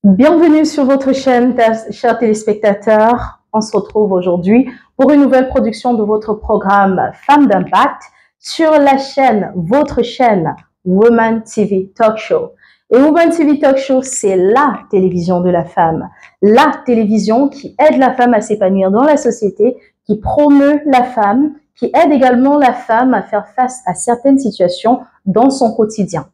Bienvenue sur votre chaîne, chers téléspectateurs. On se retrouve aujourd'hui pour une nouvelle production de votre programme Femmes d'Impact sur la chaîne, votre chaîne Woman TV Talk Show. Et Woman TV Talk Show, c'est la télévision de la femme, la télévision qui aide la femme à s'épanouir dans la société, qui promeut la femme, qui aide également la femme à faire face à certaines situations dans son quotidien.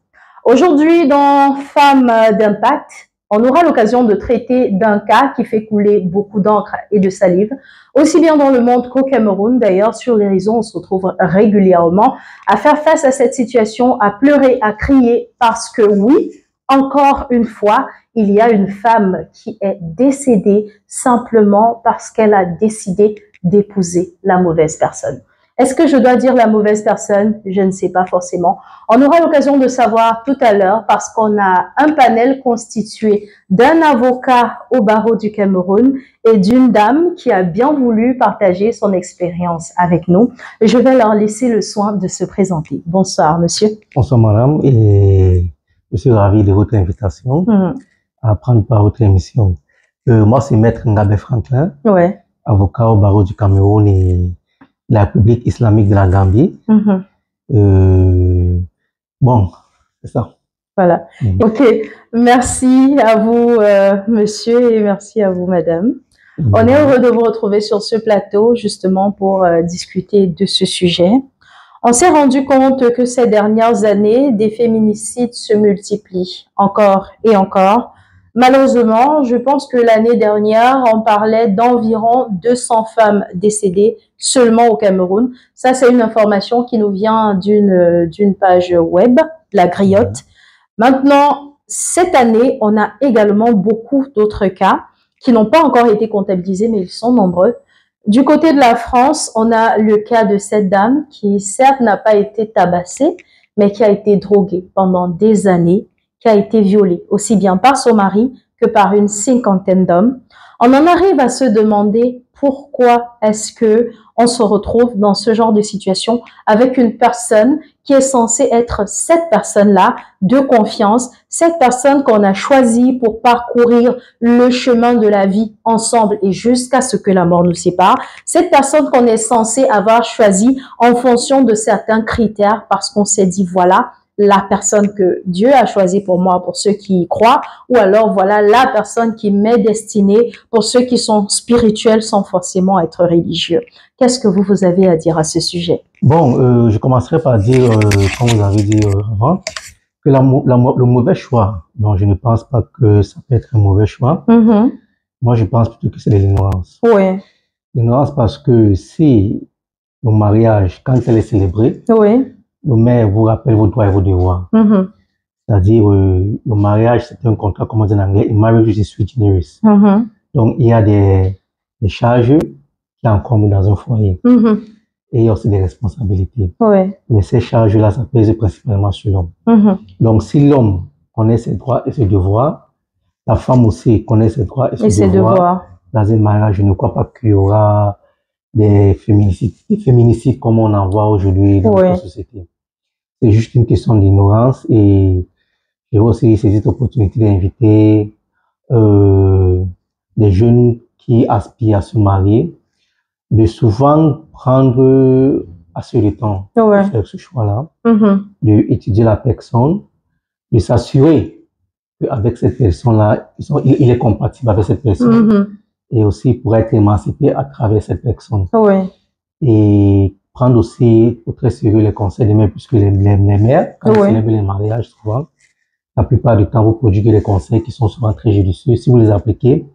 Aujourd'hui, dans Femmes d'Impact, on aura l'occasion de traiter d'un cas qui fait couler beaucoup d'encre et de salive, aussi bien dans le monde qu'au Cameroun. D'ailleurs, sur les réseaux, on se retrouve régulièrement à faire face à cette situation, à pleurer, à crier, parce que oui, encore une fois, il y a une femme qui est décédée simplement parce qu'elle a décidé d'épouser la mauvaise personne. Est-ce que je dois dire la mauvaise personne? Je ne sais pas forcément. On aura l'occasion de savoir tout à l'heure parce qu'on a un panel constitué d'un avocat au barreau du Cameroun et d'une dame qui a bien voulu partager son expérience avec nous. Je vais leur laisser le soin de se présenter. Bonsoir, monsieur. Bonsoir, madame, et je suis ravi de votre invitation à prendre part à votre émission. Moi, c'est Maître Ngabé Franklin, avocat au barreau du Cameroun et la République islamique de la Gambie. Bon, c'est ça. Voilà. Ok. Merci à vous, monsieur, et merci à vous, madame. On est heureux de vous retrouver sur ce plateau, justement, pour discuter de ce sujet. On s'est rendu compte que ces dernières années, des féminicides se multiplient encore et encore. Malheureusement, je pense que l'année dernière, on parlait d'environ 200 femmes décédées seulement au Cameroun. Ça, c'est une information qui nous vient d'une page web, La Griotte. Maintenant, cette année, on a également beaucoup d'autres cas qui n'ont pas encore été comptabilisés, mais ils sont nombreux. Du côté de la France, on a le cas de cette dame qui, certes, n'a pas été tabassée, mais qui a été droguée pendant des années, qui a été violée aussi bien par son mari que par une cinquantaine d'hommes. On en arrive à se demander pourquoi est-ce que on se retrouve dans ce genre de situation avec une personne qui est censée être cette personne-là de confiance, cette personne qu'on a choisie pour parcourir le chemin de la vie ensemble et jusqu'à ce que la mort nous sépare, cette personne qu'on est censé avoir choisie en fonction de certains critères parce qu'on s'est dit voilà, la personne que Dieu a choisie pour moi, pour ceux qui y croient, ou alors voilà la personne qui m'est destinée pour ceux qui sont spirituels sans forcément être religieux. Qu'est-ce que vous avez à dire à ce sujet? Bon, je commencerai par dire, comme vous avez dit avant, que le mauvais choix, non, je ne pense pas que ça peut être un mauvais choix. Moi, je pense plutôt que c'est de l'ignorance. Oui. L'ignorance parce que si le mariage, quand elle est célébrée, le maire vous rappelle vos droits et vos devoirs. C'est-à-dire, le mariage, c'est un contrat, comme on dit en anglais, a marriage is sui generis. Donc, il y a des charges qui incombent dans un foyer. Et il y a aussi des responsabilités. Mais ces charges-là, ça pèse principalement sur l'homme. Donc, si l'homme connaît ses droits et ses devoirs, la femme aussi connaît ses droits et ses devoirs. Dans un mariage, je ne crois pas qu'il y aura des féminicides comme on en voit aujourd'hui dans notre société. C'est juste une question d'ignorance et j'ai aussi saisi cette opportunité d'inviter des jeunes qui aspirent à se marier, de souvent prendre assez de temps pour faire ce choix-là, d'étudier la personne, de s'assurer qu'avec cette personne-là, il est compatible avec cette personne et aussi pour être émancipé à travers cette personne. Et prendre aussi au très sérieux les conseils des mères, puisque les mères, quand ils célèbrent les mariages, souvent, la plupart du temps, vous prodiguez des conseils qui sont souvent très judicieux. Si vous les appliquez,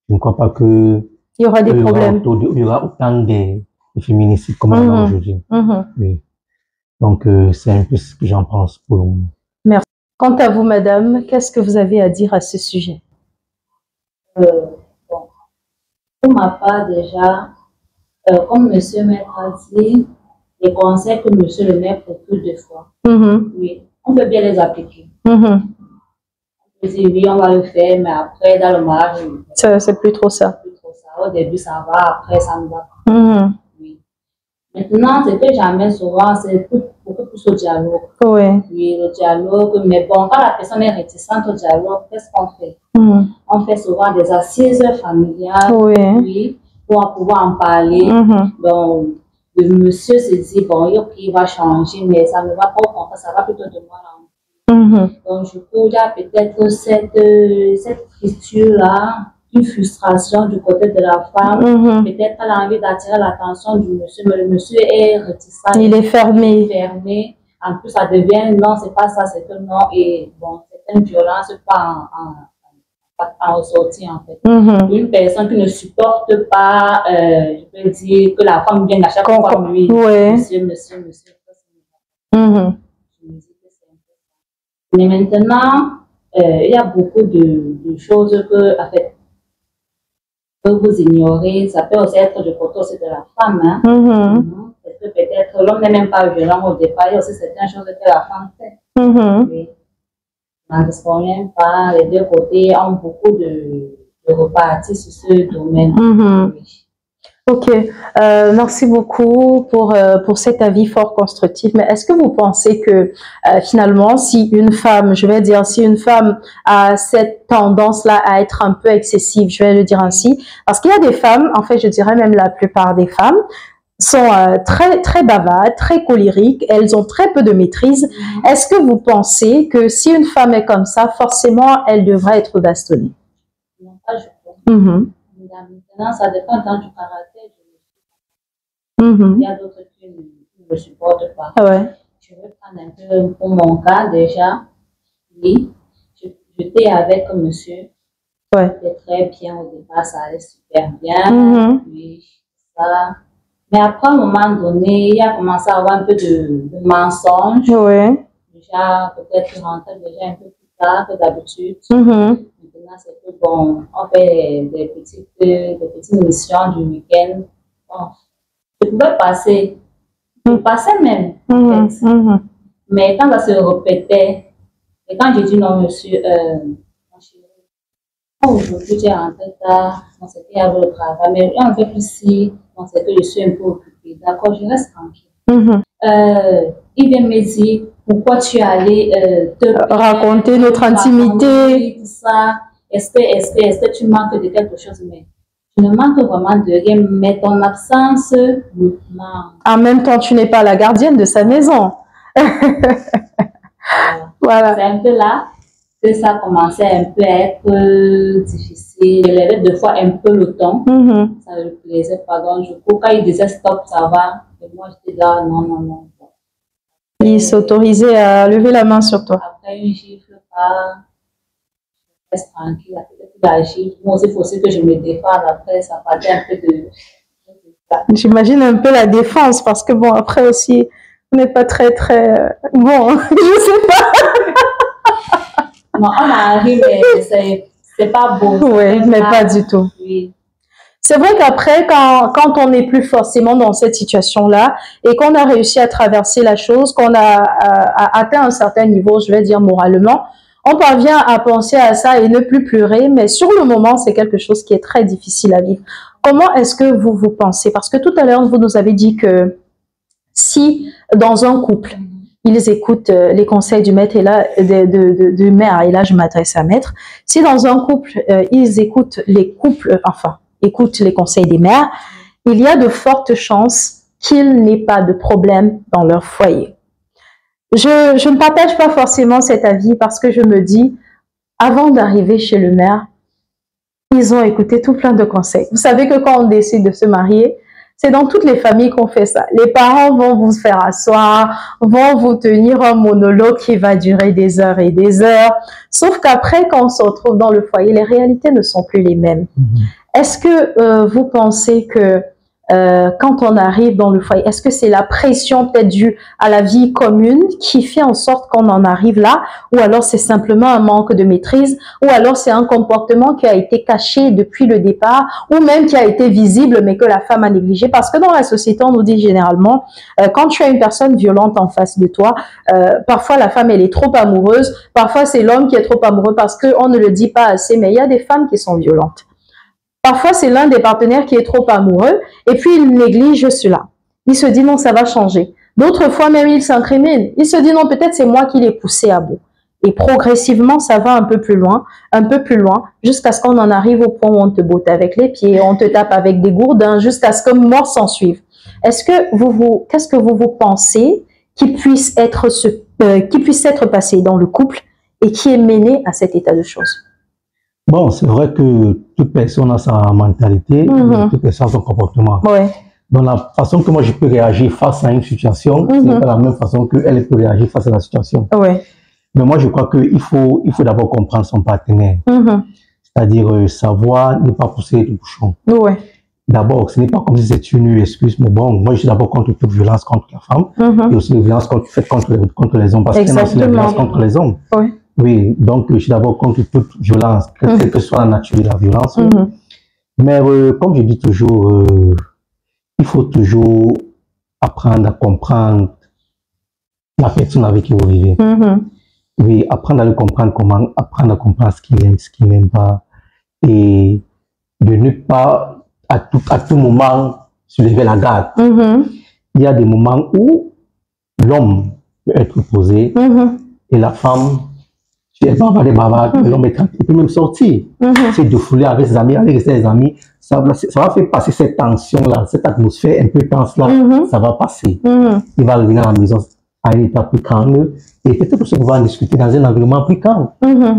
je ne crois pas que il y aura des problèmes. Il y aura autant de féminicides comme on a aujourd'hui. Donc, c'est un peu ce que j'en pense pour le moment. Merci. Quant à vous, madame, qu'est-ce que vous avez à dire à ce sujet? Bon, pour ma part, déjà, comme monsieur Maître a dit, les conseils que monsieur le maire propose deux fois, oui, on peut bien les appliquer. On peut dire oui, on va le faire, mais après, dans le mariage, c'est plus trop ça. Au début, ça va, après, ça ne va pas. Oui. Maintenant, ce que j'amène souvent, c'est beaucoup plus au dialogue. Oui. Oui, le dialogue. Mais bon, quand la personne est réticente au dialogue, qu'est-ce qu'on fait? On fait souvent des assises familiales. Oui. Oui, pour pouvoir en parler. Donc, le monsieur se dit, bon, il va changer, mais ça ne va pas au contraire, ça va plutôt de moi là. Donc, du coup, il y a peut-être cette fissure-là, une frustration du côté de la femme. Peut-être qu'elle a envie d'attirer l'attention du monsieur, mais le monsieur est réticent. Il est fermé. Il est fermé. En plus, ça devient non, c'est pas ça, c'est que non. Et bon, c'est une violence pas en ressortir en fait. Une personne qui ne supporte pas, je peux dire que la femme vienne à chaque fois comme lui. Monsieur. Mais maintenant, il y a beaucoup de choses que, en fait, que vous ignorez. Ça peut aussi être du côté aussi de la femme. Hein? Parce que peut-être l'homme n'est même pas violent au départ. Il y a aussi certaines choses que la femme fait. Oui. On ne disponible pas. Les deux côtés ont beaucoup de reparties sur ce domaine. Oui. Ok, merci beaucoup pour cet avis fort constructif. Mais est-ce que vous pensez que finalement, si une femme, je vais dire, si une femme a cette tendance-là à être un peu excessive, je vais le dire ainsi, parce qu'il y a des femmes, en fait, je dirais même la plupart des femmes, sont très bavardes, très colériques, elles ont très peu de maîtrise. Est-ce que vous pensez que si une femme est comme ça, forcément, elle devrait être bastonnée? Non, pas je pense. Maintenant, ça dépend du caractère. Il y a d'autres qui ne me supportent pas. Je vais prendre un peu pour mon cas déjà. Oui, j'étais avec un monsieur. C'était très bien au départ, ça allait super bien. Oui, ça. Mais après un moment donné, il a commencé à avoir un peu de mensonges. Déjà, peut-être qu'il rentrait déjà un peu plus tard que d'habitude. Maintenant, c'est que bon, on fait des petites missions du week-end. Bon, je pouvais passer. Je passais même, en fait. Mais quand ça se répétait, et quand j'ai dit non, monsieur, mon chéri, aujourd'hui j'ai rentré tard, on s'était qu'il y avait le travail, mais on fait plus si, on sait que je suis un peu occupée. D'accord, je reste tranquille. Il vient me dire pourquoi tu es allé te raconter notre intimité. Tout ça. Est-ce que tu manques de quelque chose? Mais je ne manque vraiment de rien, mais ton absence me manque. En même temps, tu n'es pas la gardienne de sa maison. Voilà. C'est un peu là que ça commençait un peu à être difficile. Je levais deux fois un peu le ton. Ça ne lui plaisait pas. Donc, du coup, quand il disait stop, ça va. Et moi, j'étais là, non. Il s'autorisait à lever la main sur toi. Après une gifle, je reste tranquille. La gifle, moi aussi, il faut aussi que je me défende. Après, ça partait un peu de... J'imagine un peu la défense, parce que bon, après aussi, on n'est pas très... Bon, je sais pas. Non, on arrive, mais c'est pas beau. Oui, mais pas du tout. Oui. C'est vrai qu'après, quand on n'est plus forcément dans cette situation-là et qu'on a réussi à traverser la chose, qu'on a atteint un certain niveau, je vais dire moralement, on parvient à penser à ça et ne plus pleurer, mais sur le moment, c'est quelque chose qui est très difficile à vivre. Comment est-ce que vous pensez? Parce que tout à l'heure, vous nous avez dit que si dans un couple, ils écoutent les conseils du maître et là, de mère, et là je m'adresse à maître, si dans un couple, ils écoutent écoutent les conseils des mères, il y a de fortes chances qu'il n'ait pas de problème dans leur foyer. Je ne partage pas forcément cet avis parce que je me dis, avant d'arriver chez le maire, ils ont écouté tout plein de conseils. Vous savez que quand on décide de se marier, c'est dans toutes les familles qu'on fait ça. Les parents vont vous faire asseoir, vont vous tenir un monologue qui va durer des heures et des heures. Sauf qu'après, quand on se retrouve dans le foyer, les réalités ne sont plus les mêmes. Est-ce que vous pensez que quand on arrive dans le foyer, est-ce que c'est la pression peut-être due à la vie commune qui fait en sorte qu'on en arrive là, ou alors c'est simplement un manque de maîtrise, ou alors c'est un comportement qui a été caché depuis le départ, ou même qui a été visible mais que la femme a négligé? Parce que dans la société, on nous dit généralement, quand tu as une personne violente en face de toi, parfois la femme elle est trop amoureuse, parfois c'est l'homme qui est trop amoureux parce qu'on ne le dit pas assez, mais il y a des femmes qui sont violentes. Parfois, c'est l'un des partenaires qui est trop amoureux et puis il néglige cela. Il se dit non, ça va changer. D'autres fois, même, il s'incrimine. Il se dit, non, peut-être c'est moi qui l'ai poussé à bout. Et progressivement, ça va un peu plus loin, jusqu'à ce qu'on en arrive au point où on te botte avec les pieds, on te tape avec des gourdins, jusqu'à ce que mort s'en suive. Qu'est-ce que vous pensez qui puisse être passé dans le couple et qui est mené à cet état de choses? Bon, c'est vrai que toute personne a sa mentalité, toute personne a son comportement. Ouais. Donc, la façon que moi je peux réagir face à une situation, ce n'est pas la même façon qu'elle peut réagir face à la situation. Ouais. Mais moi, je crois qu'il faut d'abord comprendre son partenaire. C'est-à-dire savoir ne pas pousser le bouchon. Ouais. D'abord, ce n'est pas comme si c'est une excuse, mais bon, moi je suis d'abord contre toute violence contre la femme et aussi la violence faite contre les hommes, parce qu'il y a aussi la violence contre les hommes. Oui. Oui, donc je suis d'abord contre toute violence, quelle que soit la nature de la violence. Mais comme je dis toujours, il faut toujours apprendre à comprendre la personne avec qui vous vivez. Oui, apprendre à le comprendre comment, apprendre à comprendre ce qu'il aime, ce qu'il n'aime pas, et de ne pas à tout moment se lever la garde. Il y a des moments où l'homme peut être posé et la femme, elle va avoir des bavards, l'homme il peut même sortir, c'est de fouler avec ses amis, avec ses amis, ça va faire passer cette tension-là, cette atmosphère un peu tense-là, ça va passer. Il va revenir à la maison à un état plus calme, et peut-être que on va en discuter dans un environnement plus calme,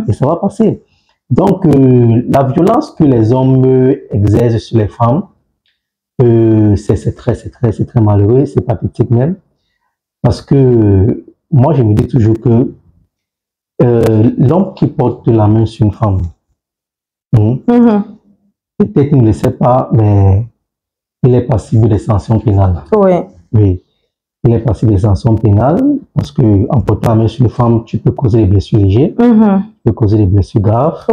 et ça va passer. Donc, la violence que les hommes exercent sur les femmes, c'est très malheureux, c'est pathétique même, parce que moi, je me dis toujours que l'homme qui porte la main sur une femme, peut-être qu'il ne le sait pas, mais il est passible de sanctions pénales. Oui. Il est passible de sanctions pénales parce qu'en portant la main sur une femme, tu peux causer des blessures légères, tu peux causer des blessures graves.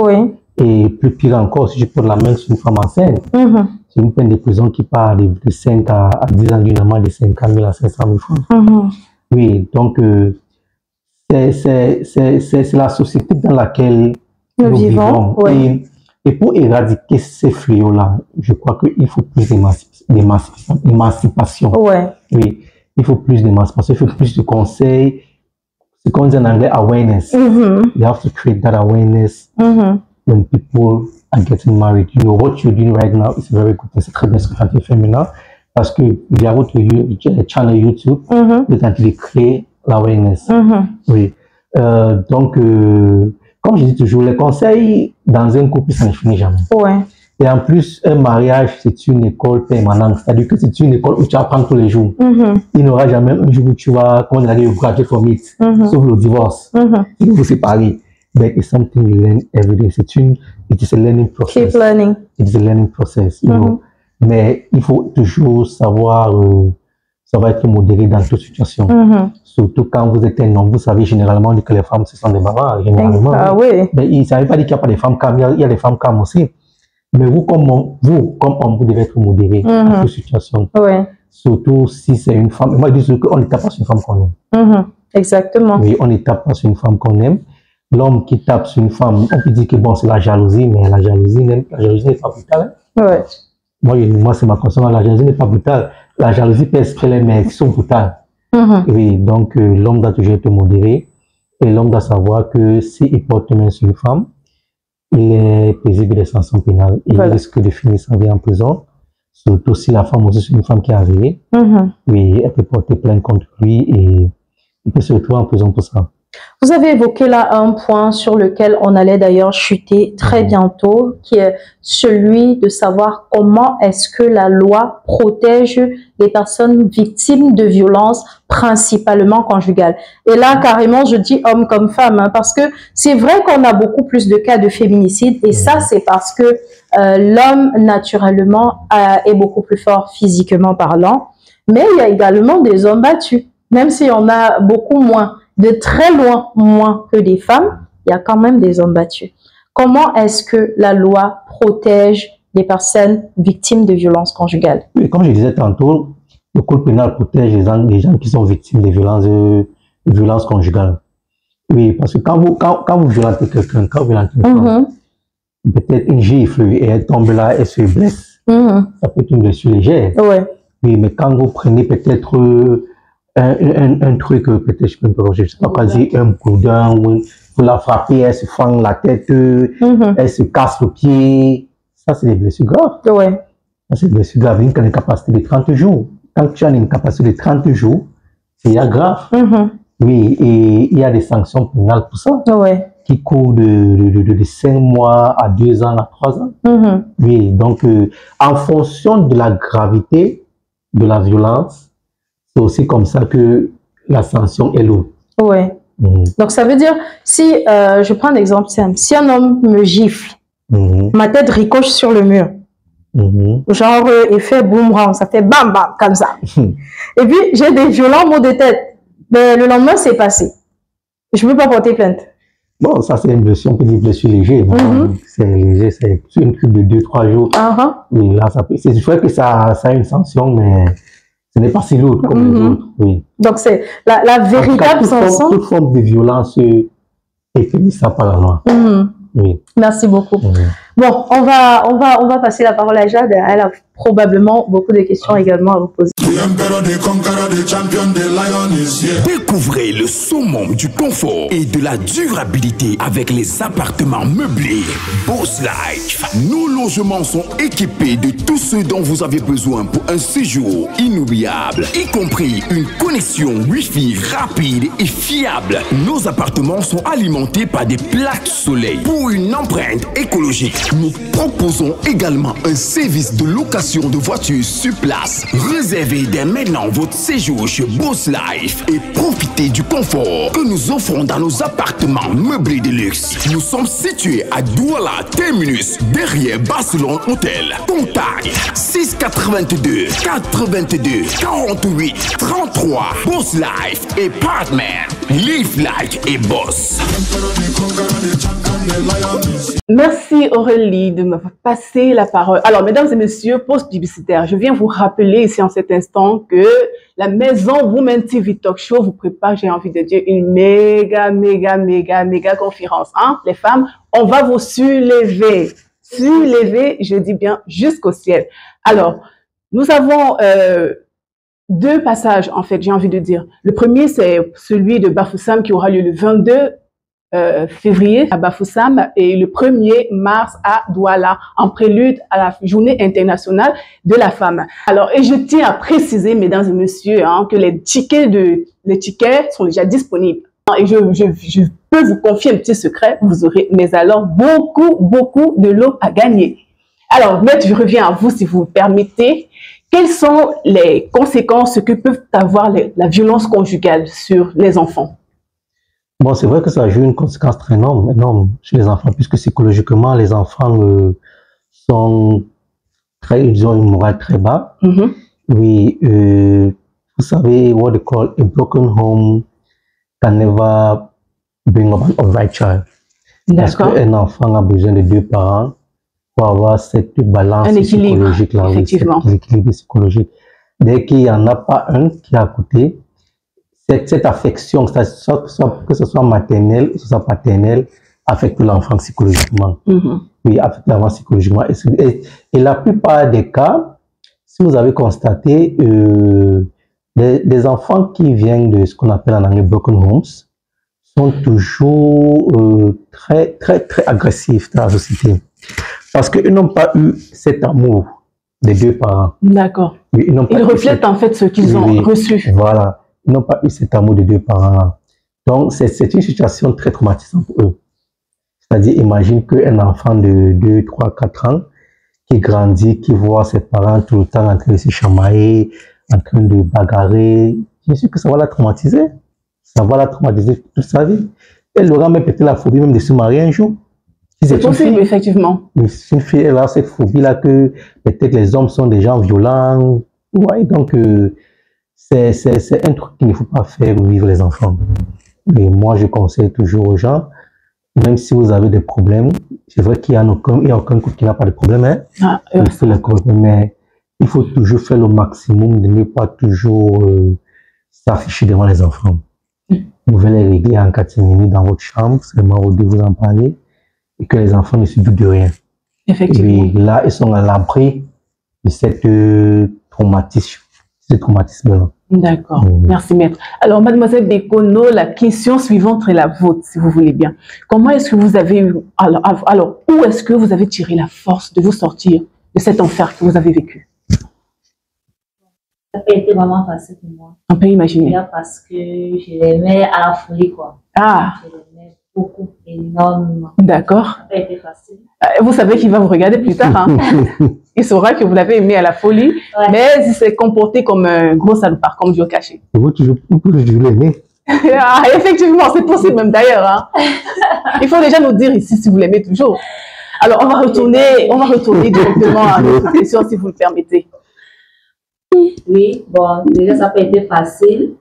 Et plus pire encore, si tu portes la main sur une femme enceinte, c'est une peine de prison qui part de 5 à 10 ans d'une amende de 50 000 à 500 000 francs. Oui, donc c'est la société dans laquelle nous vivons. Et pour éradiquer ces fléaux-là, je crois qu'il faut plus d'émancipation. Oui, il faut plus d'émancipation, il faut plus de conseils. Ce qu'on dit en anglais, awareness. You have to create that awareness when people are getting married. You know, what you're doing right now is very good. C'est très bien ce que tu as fait maintenant. Parce que via votre channel YouTube, vous êtes en train de créer l'awareness. Oui. Donc, comme je dis toujours, les conseils dans un couple, ça ne finit jamais. Et en plus, un mariage, c'est une école permanente. C'est-à-dire que c'est une école où tu apprends tous les jours. Il n'y aura jamais un jour où tu vas, comment dire, graduate from it, sauf le divorce. Si vous vous séparez. But it's something you learn every day. It is a learning process. Keep learning. It is a learning process, you know. Mais il faut toujours savoir être modéré dans toute situation. Surtout quand vous êtes un homme, vous savez généralement que les femmes se sentent des bavards, généralement. Mais ça ne veut pas dire qu'il n'y a pas des femmes calmes, il y a des femmes calmes aussi. Mais vous, comme homme, vous devez être modéré dans toute situation. Surtout si c'est une femme. Moi, je dis qu'on ne tape pas sur une femme qu'on aime. Exactement. Oui, on ne tape pas sur une femme qu'on aime. L'homme qui tape sur une femme, on peut dire que bon, c'est la jalousie, mais la jalousie n'est pas brutale. Moi, c'est ma conscience, la jalousie n'est pas brutale. La jalousie peut exprimer, mais qui sont brutales. Oui, donc l'homme doit toujours être modéré. Et l'homme doit savoir que s'il porte main sur une femme, il est paisible des sanctions pénales. Il risque de finir sa vie en prison. Surtout si la femme aussi, c'est une femme qui est avérée. Oui, elle peut porter plainte contre lui et il peut se retrouver en prison pour ça. Vous avez évoqué là un point sur lequel on allait d'ailleurs chuter très bientôt, qui est celui de savoir comment est-ce que la loi protège les personnes victimes de violences, principalement conjugales. Et là, carrément, je dis homme comme femme, hein, parce que c'est vrai qu'on a beaucoup plus de cas de féminicide, et ça, c'est parce que l'homme, naturellement, est beaucoup plus fort physiquement parlant, mais il y a également des hommes battus, même si on a beaucoup moins. De très loin moins que des femmes, il y a quand même des hommes battus. Comment est-ce que la loi protège les personnes victimes de violences conjugales? Oui, comme je disais tantôt, le code pénal protège les gens qui sont victimes de violences conjugales. Oui, parce que quand vous violentez quelqu'un, quand vous violentez une femme, peut-être une gifle et elle tombe là, elle se blesse, ça peut être une blessure légère. Oui, mais quand vous prenez peut-être un truc, peut-être je peux me prononcer, je ne sais pas quoi dire, un boudin, vous la frappez, elle se fend la tête, elle se casse le pied. Ça, c'est des blessures graves. Ouais. Ça, c'est des blessures graves. Une capacité de 30 jours. Quand tu as une capacité de 30 jours, c'est grave. Oui, et il y a des sanctions pénales pour ça. Ouais. Qui courent de 5 mois à 2 ans à 3 ans. Oui, donc en fonction de la gravité de la violence, c'est aussi comme ça que la sanction est lourde. Oui. Donc ça veut dire, si je prends un exemple simple, si un homme me gifle, ma tête ricoche sur le mur, genre effet boomerang, ça fait bam bam comme ça. Et puis j'ai des violents maux de tête. Mais le lendemain c'est passé. Je ne peux pas porter plainte. Bon, ça c'est une blessure, on peut dire blessure légère. C'est léger, c'est une truc de 2-3 jours. Oui, là, c'est vrai que ça a une sanction, mais ce n'est pas si lourd comme les autres. Oui. Donc c'est la véritable sanction. Toute forme de violence est punissable par la loi. Oui. Merci beaucoup. Bon, on va passer la parole à Jade. Elle a probablement beaucoup de questions également à vous poser. Découvrez le summum du confort et de la durabilité avec les appartements meublés Boss Life. Nos logements sont équipés de tout ce dont vous avez besoin pour un séjour inoubliable, y compris une connexion Wi-Fi rapide et fiable. Nos appartements sont alimentés par des plaques soleil. Pour une empreinte écologique, nous proposons également un service de location de voitures sur place. Réservez dès maintenant votre séjour chez Boss Life et profitez du confort que nous offrons dans nos appartements meublés de luxe. Nous sommes situés à Douala Terminus, derrière Barcelone Hotel. Contact 682 82 48 33. Boss Life et Partner. Live like et Boss. Merci Aurélie de me passer la parole. Alors, mesdames et messieurs, pause publicitaire. Je viens vous rappeler ici en cet instant que la maison Women TV Talk Show vous prépare, j'ai envie de dire, une méga conférence. Les femmes, on va vous surélever. Surélever, je dis bien, jusqu'au ciel. Alors, nous avons deux passages, en fait, j'ai envie de dire. Le premier, c'est celui de Bafoussam qui aura lieu le 22 février à Bafoussam et le 1er mars à Douala, en prélude à la Journée internationale de la femme. Alors, et je tiens à préciser, mesdames et messieurs, que les tickets sont déjà disponibles. Et je peux vous confier un petit secret, vous aurez, mais alors, beaucoup de lots à gagner. Alors, maître, je reviens à vous, si vous me permettez. Quelles sont les conséquences que peuvent avoir la violence conjugale sur les enfants? Bon, c'est vrai que ça joue une conséquence très énorme chez les enfants, puisque psychologiquement, les enfants ils ont une morale très bas. Oui, vous savez, what they call a broken home can never bring up a right child. Parce qu'un enfant a besoin de deux parents pour avoir cette balance psychologique là, effectivement. Cet équilibre psychologique. Dès qu'il n'y en a pas un qui est à côté, cette affection, que ce soit maternelle ou que ce soit paternelle, affecte l'enfant psychologiquement. Oui, affecte l'enfant psychologiquement. Et la plupart des cas, si vous avez constaté, les enfants qui viennent de ce qu'on appelle en anglais broken homes sont toujours très agressifs dans la société. Parce qu'ils n'ont pas eu cet amour des deux parents. D'accord. Oui, ils reflètent en fait ce qu'ils ont reçu. Voilà. Ils n'ont pas eu cet amour des deux parents. Donc, c'est une situation très traumatisante pour eux. C'est-à-dire, imagine qu'un enfant de 2, 3, 4 ans qui grandit, qui voit ses parents tout le temps en train de se chamailler, en train de bagarrer, bien sûr que ça va la traumatiser. Ça va la traumatiser toute sa vie. Elle aura même peut-être la phobie même de se marier un jour. C'est possible, effectivement. Mais si une fille, elle a cette phobie-là que peut-être les hommes sont des gens violents. Ouais, donc, c'est un truc qu'il ne faut pas faire vivre les enfants. Et moi, je conseille toujours aux gens, même si vous avez des problèmes, c'est vrai qu'il n'y a aucun couple qui n'a pas de problème, mais il faut toujours faire le maximum de ne pas toujours s'afficher devant les enfants. Vous pouvez les régler en catimini dans votre chambre, seulement vous devez vous en parler, et que les enfants ne se doutent de rien. Effectivement. Et là, ils sont à l'abri de cette traumatisme ce traumatisme-là. D'accord, merci maître. Alors mademoiselle Bekono, la question suivante est la vôtre, si vous voulez bien. Comment est-ce que vous avez eu, alors où est-ce que vous avez tiré la force de vous sortir de cet enfer que vous avez vécu? Ça n'a pas été vraiment facile pour moi. On peut imaginer. Parce que je l'aimais à la folie, quoi. Ah. Je l'aimais beaucoup, énormément. D'accord. Ça n'a pas été facile. Vous savez qu'il va vous regarder plus tard, hein? Il saura que vous l'avez aimé à la folie, mais il s'est comporté comme un gros salopard, comme Dieu caché. Et vous, toujours l'aimez. Ah, effectivement, c'est possible même d'ailleurs. Hein? Il faut déjà nous dire ici si vous l'aimez toujours. Alors, on va retourner directement à notre question, si vous le permettez. Oui, bon, déjà, ça n'a pas été facile.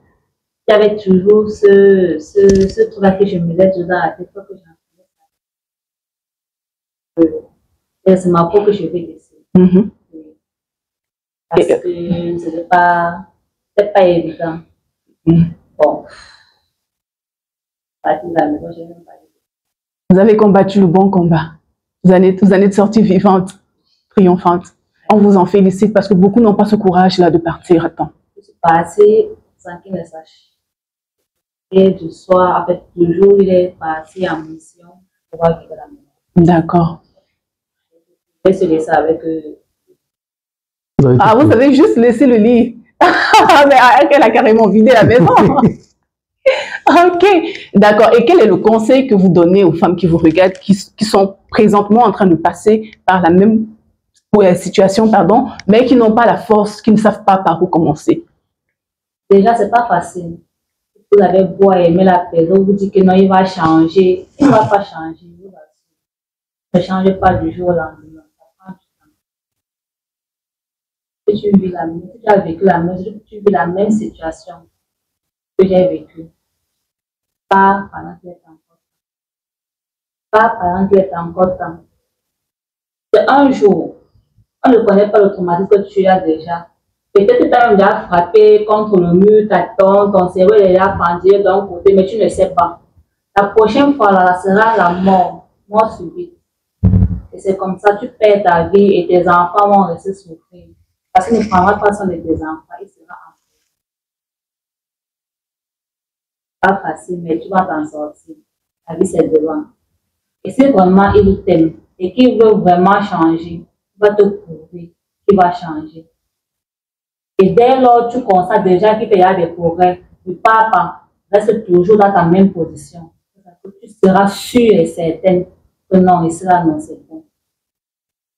Il y avait toujours ce truc-là que je me disais dedans à la tête que c'est ma peau que je vais laisser. Parce que ce n'était pas évident. Bon. Vous avez combattu le bon combat. Vous en êtes sortie vivante, triomphante. On vous en félicite parce que beaucoup n'ont pas ce courage-là de partir à temps. Je suis partie sans qu'il ne sache. Et du soir, en fait, le jour où il est parti en mission, pour voir qu'il est à la maison. D'accord. Je vais se laisser avec eux. Ah, vous avez juste laissé le lit. Mais elle a carrément vidé la maison. Ok, d'accord. Et quel est le conseil que vous donnez aux femmes qui vous regardent, qui sont présentement en train de passer par la même situation, pardon, mais qui n'ont pas la force, qui ne savent pas par où commencer? Déjà, c'est pas facile. Vous avez beau aimer la personne, vous dites que non, il va changer. Il ne va pas changer. Il ne change pas du jour au lendemain. Tu vis la même, tu as vécu la même, tu vis la même situation que j'ai vécue. Pas pendant que tu es encore temps. Pas pendant que tu es encore temps. C'est un jour, on ne connaît pas le traumatisme que tu as déjà. Peut-être que tu as même déjà frappé contre le mur, ton cerveau est déjà pendu d'un côté, mais tu ne sais pas. La prochaine fois, là, sera la mort subite. Et c'est comme ça, tu perds ta vie et tes enfants vont rester souffrir. Parce qu'il ne prendra pas soin de tes enfants, il sera en pas facile, mais tu vas t'en sortir. La vie, c'est devant. Et si vraiment il t'aime et qu'il veut vraiment changer, il va te prouver qu'il va changer. Et dès lors, tu constates déjà qu'il y a des progrès. Le papa reste toujours dans ta même position. Tu seras sûre et certaine que non, il sera non, c'est bon.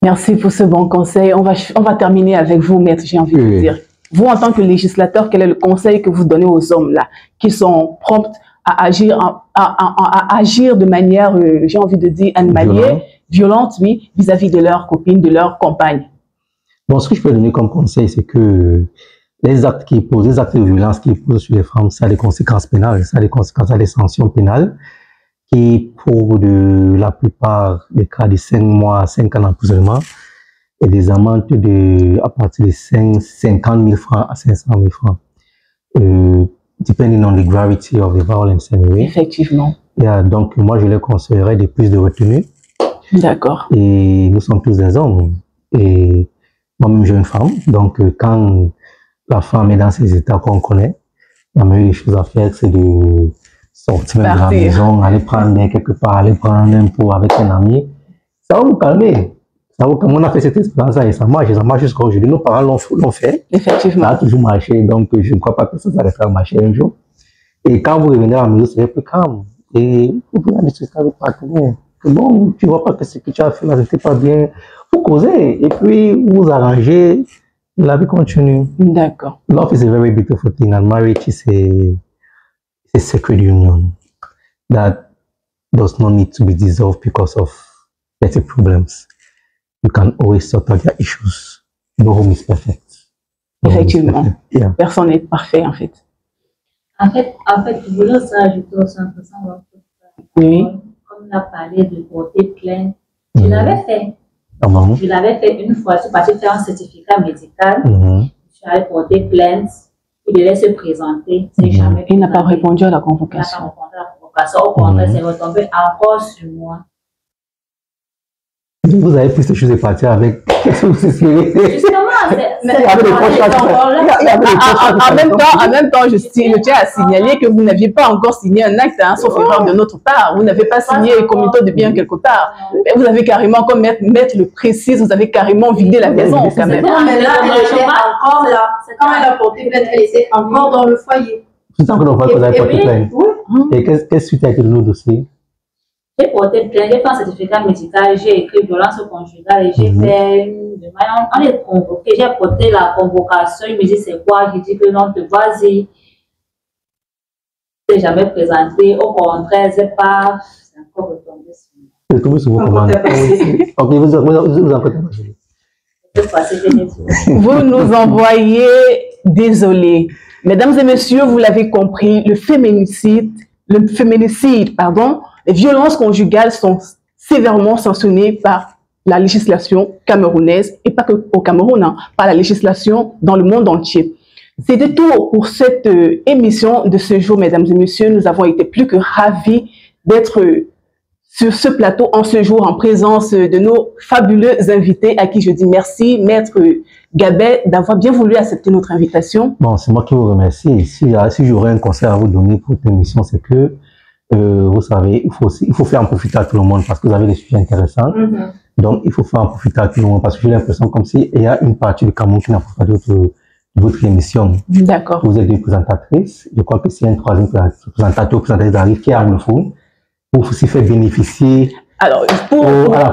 Merci pour ce bon conseil. On va terminer avec vous, maître, j'ai envie de dire. Vous, en tant que législateur, quel est le conseil que vous donnez aux hommes là, qui sont prompts à agir, à agir de manière, j'ai envie de dire, animalière, violente, oui, vis-à-vis de leurs copines, de leurs compagnes? Bon, ce que je peux donner comme conseil, c'est que les actes de violence qui posent sur les femmes, ça a des conséquences pénales, ça a des conséquences, ça a des sanctions pénales, qui pour la plupart des cas de 5 mois à 5 ans d'emprisonnement et des amendes à partir de 50 000 francs à 500 000 francs. Depending on the gravity of the violence anyway. Effectivement. Donc, moi, je les conseillerais de plus de retenue. D'accord. Et nous sommes tous des hommes. Et moi-même, j'ai une femme. Donc, quand la femme est dans ces états qu'on connaît, la meilleure des choses à faire, c'est de sortir de la maison, aller prendre quelque part, aller prendre un pot avec un ami. Ça va vous calmer. Ça va, comme on a fait cette expérience-là et ça marche jusqu'à aujourd'hui. Nos parents l'ont fait. Effectivement. Ça a toujours marché, donc je ne crois pas que ça va faire marcher un jour. Et quand vous revenez à la maison, c'est plus calme. Et vous pouvez en discuter avec votre partenaire. Bon, tu ne vois pas que ce que tu as fait là, c'était pas bien. Vous causez et puis vous arrangez, la vie continue. D'accord. Love is a very beautiful thing and marriage is a sacred union that does not need to be dissolved because of petty problems. You can always sort out your issues. No home is perfect. Effectivement. Yeah. Personne n'est parfait, en fait. En fait, je voulais ajouter au 100%. Oui. Comme on a parlé de porter plainte, je l'avais fait. Je l'avais fait une fois. Je suis partie faire un certificat médical. Je suis allée porter plainte. Il devait se présenter. Il n'a pas répondu à la convocation. Il n'a pas répondu à la convocation. Au contraire, c'est retombé encore sur moi. Vous avez pris ces choses et partir avec. Justement, En même temps, je tiens à signaler que vous n'aviez pas encore signé un acte, hein, sauf erreur de notre part. Vous n'avez pas signé un comité de biens quelque part. Mais vous avez carrément, comme Maître le précise, vous avez carrément vidé la maison quand même. Non, mais là, elle était encore là. Quand elle a porté plainte, elle était encore dans le foyer. C'est encore dans le foyer que vous avez porté plainte. Et quelle suite a été donnée au dossier? J'ai porté plainte, j'ai fait un certificat médical, j'ai écrit violence conjugale et j'ai fait une demande. On est convoqué, j'ai porté la convocation, il me dit c'est quoi? Je dis que non, vas-y. Je n'ai jamais présenté, au contraire, c'est pas. C'est encore retombé sur moi. C'est tombé sur vos commandes. Ok, vous en faites pas. Vous nous envoyez, désolé. Mesdames et messieurs, vous l'avez compris, le féminicide, les violences conjugales sont sévèrement sanctionnées par la législation camerounaise et pas que au Cameroun, hein, par la législation dans le monde entier. C'était tout pour cette émission de ce jour, mesdames et messieurs. Nous avons été plus que ravis d'être sur ce plateau en ce jour en présence de nos fabuleux invités à qui je dis merci, Maître Gabet, d'avoir bien voulu accepter notre invitation. Bon, c'est moi qui vous remercie. Si j'aurais un conseil à vous donner pour cette émission, c'est que vous savez, il faut faire en profiter à tout le monde parce que vous avez des sujets intéressants. Donc, il faut faire en profiter à tout le monde parce que j'ai l'impression comme s'il y a une partie du Cameroun qui n'a pas de votre émission. D'accord. Vous êtes deux présentatrices. Je crois que s'il y a une troisième présentateur ou présentatrice arrive qui est anglophone, pour aussi faire bénéficier alors, pour la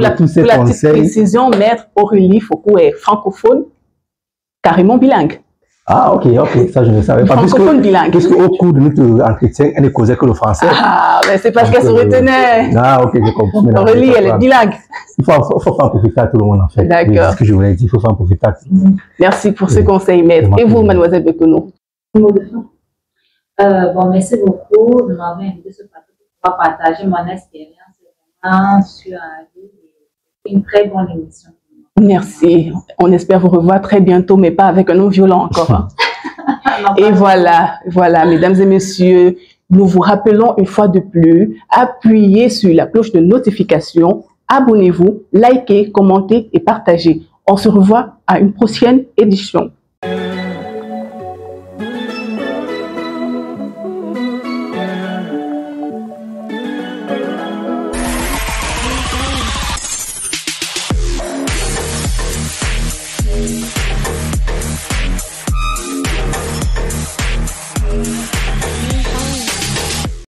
petite précision, Maître Aurélie Foucault est francophone, carrément bilingue. Ah, ok, ça je ne savais pas. Francophone bilingue. Parce qu'au cours de notre entretien, elle ne causait que le français. Ah, mais c'est parce qu'elle se retenait. Ah, ok, je comprends. Aurélie, elle est bilingue. Il faut faire en profiter à tout le monde, en fait. D'accord. C'est ce que je voulais dire, il faut faire en profiter à tout le monde. Merci pour ce conseil, Maître. Et vous, Mademoiselle Bekono? Bon, merci beaucoup de m'avoir invité sur le plateau pour partager mon expérience vraiment sur une très bonne émission. Merci. On espère vous revoir très bientôt, mais pas avec un nom violent encore. Hein. Et voilà, mesdames et messieurs, nous vous rappelons une fois de plus, appuyez sur la cloche de notification, abonnez-vous, likez, commentez et partagez. On se revoit à une prochaine édition.